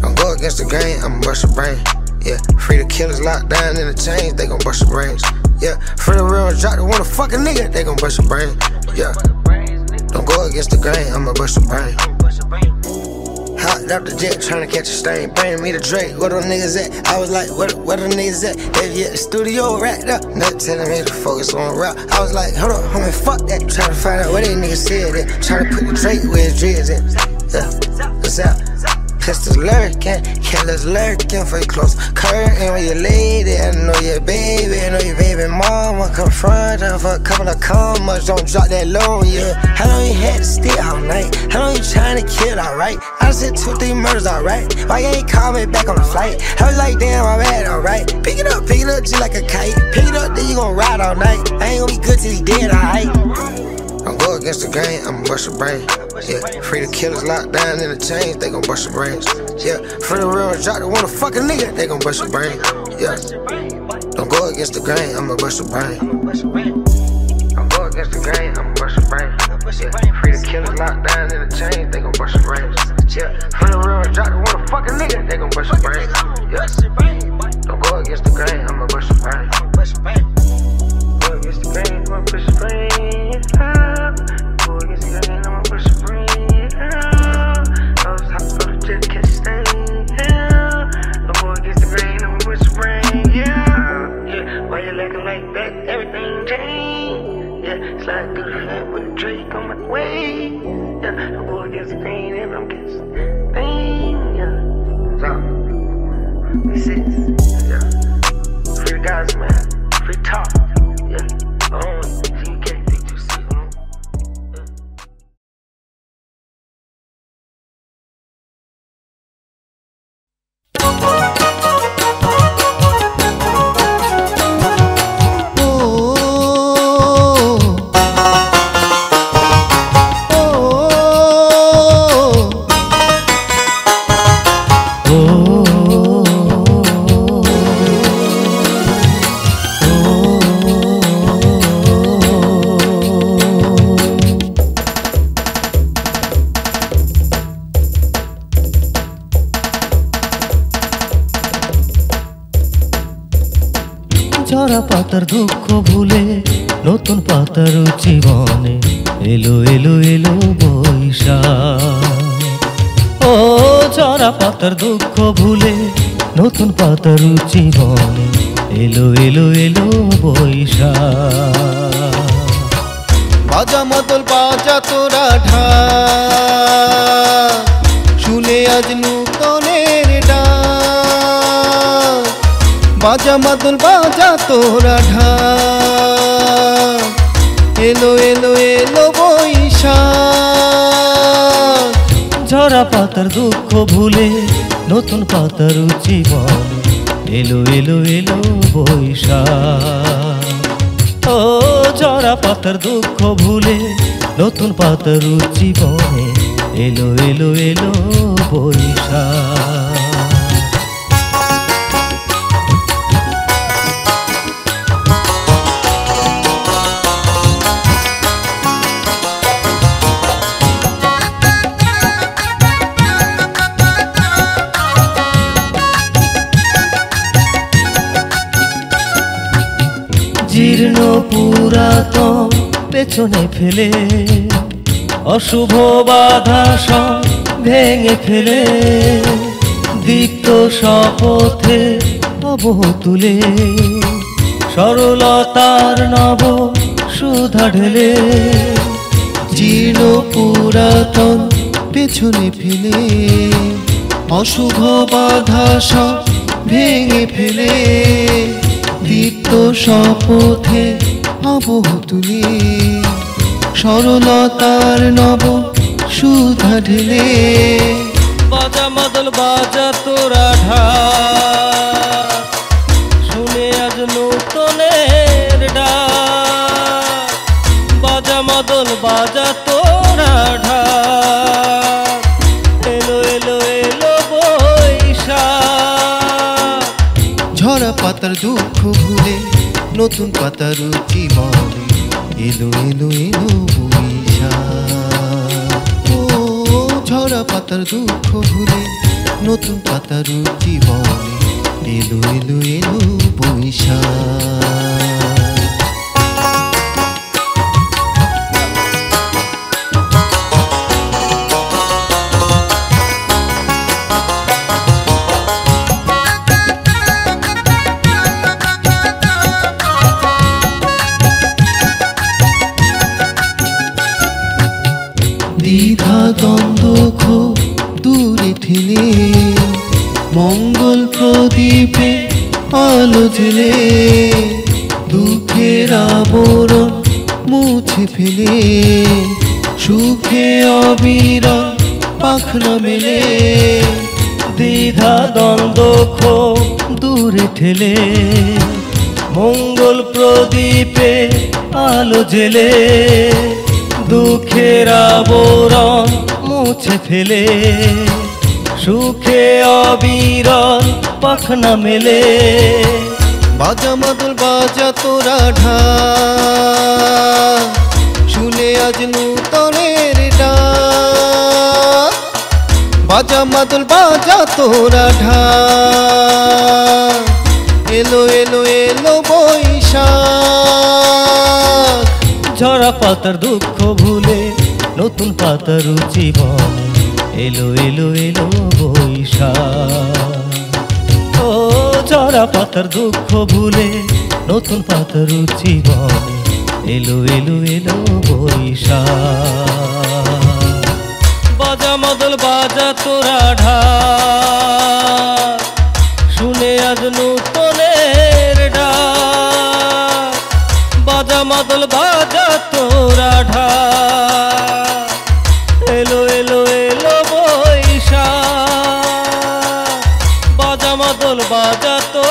Don't go against the grain, I'ma bust your brain. Yeah, free the killers locked down in the chains, they gon' bust your brains. Yeah, free the real drop to want a fucking nigga, they gon' bust your brain. Yeah, don't go against the grain, I'ma bust your brain. Hopped up the jet, tryna catch a stain. Bring me the Drake, where them niggas at? I was like, where the niggas at? They at the studio racked up. Nothing telling me to focus on rap. I was like, hold up, homie, fuck that. Tryna find out where they niggas said it. Tryna put the Drake where his dreads at. Yeah, what's up? Pistols lurking, killers lurking for your close curtain. When your lady, I know your baby, I know your baby mama. Confront her for a couple of commas, don't drop that low on you. How long you had to stay all night? How long you tryna kill, alright? I done said 2 or 3 murders, alright? Why you ain't call me back on the flight? I was like, damn, I'm bad, alright? Pick it up, just like a kite. Pick it up, then you gon' ride all night. I ain't gon' be good till he dead, alright? Don't go against the grain, I'ma bust your brain. Yeah, free the killers locked down in the chains, they gon' bust your brains. Yeah, free the real drop to want a fucking nigga, they gon' bust your brain. Yeah, don't go against the grain, I'ma bust your brain. Don't go against the grain, I'ma bust your brain. Yeah, free the killers locked down in the chains, they gon' bust your brains. Yeah, free the real drop to want a fucking nigga, they gon' bust your brain. Yeah, don't go against the grain, I'ma bust your brain. Go against the grain, I'ma bust your brain. Go against the grain, I'ma bust your brain. I was hot for the jet, catch a stain. Don't go against the grain, I'ma bust your brain. Yeah, why you looking like that? Everything changed. Yeah, slide through the hood with a Drake on my way. Yeah, don't go against the grain, and I'm against the thing. Yeah, so this is free the guys, man. Free talk. Yeah, so you can't think too soon. ঝরা পাতার দুঃখ ভুলে নতুন পাতার জীবনে এলো এলো এলো বৈশাখ। ও ঝরা পাতার দুঃখ ভুলে নতুন পাতার জীবনে এলো এলো এলো বৈশাখ। বাজা মাদল বাজা তোরা ঢাক, শুনে আজ নূতনের ডাক। বাজা মাদল বাজা তোরা ঢাক, এলো এলো এলো বৈশাখ। ঝরা পাতার দুঃখ ভুলে নতুন পাতার জীবনে এলো এলো এলো বৈশাখ। ও ঝরা পাতার দুঃখ ভুলে নতুন পাতার জীবনে এলো এলো এলো বৈশাখ। জীর্ণ পুরাতন পেছনে ফেলে অশুভ বাধা সব ভেঙে ফেলে দীপ্ত শপথে নব তুলে সরলতার নব সুধা ঢেলে। জীর্ণ পুরাতন পেছনে ফেলে অশুভ বাধা সব ভেঙে ফেলে দীপ্ত শপথে নব তুলে সরলতার নব সুধা ঢেলে। বাজা মাদল বাজা তোরা ঢাক, শুনে আজ নূতনের ডাক। বাজা মাদল বাজা তোরা ঢাক, এলো এলো এলো বৈশাখ। ঝরা পাতার দুঃখ ভুলে নতুন পাতার জীবনে এলো এলো এলো বৈশাখ। ও ঝরা পাতার দুঃখ ভুলে নতুন পাতার জীবনে এলো এলো এলো বৈশাখ। দ্বিধা দ্বন্দ্ব ক্ষোভ দূরে ঠেলে মঙ্গল প্রদীপে আলো জেলে দুঃখের আবরণ মুছে ফেলে সুখে অবিরাম পাখনা মেলে। দ্বিধা দ্বন্দ্ব ক্ষোভ দূরে ঠেলে মঙ্গল প্রদীপে আলো জেলে দুঃখের আবরণ মুছে ফেলে সুখে অবিরল পাখনা মেলে। বাজা মাদল বাজা তোরা ঢাক শুনে আজ নূতনের ডাক। বাজা মাদল বাজা তোরা ঢাক এলো এলো এলো বৈশাখ। ঝরা পাতার দুঃখ ভুলে নতুন পাতার জীবনে এলো এলো এলো বৈশাখ। ও ঝরা পাতার দুঃখ ভুলে নতুন পাতার জীবনে এলো এলো এলো বৈশাখ। বাজা মাদল বাজা তোরা ঢাক শুনে আজ নূতনের ডাক। বাজা মাদল বাজা তোরা ঢাক এলো এলো এলো বৈশাখ। বাজা মাদল বাজা তো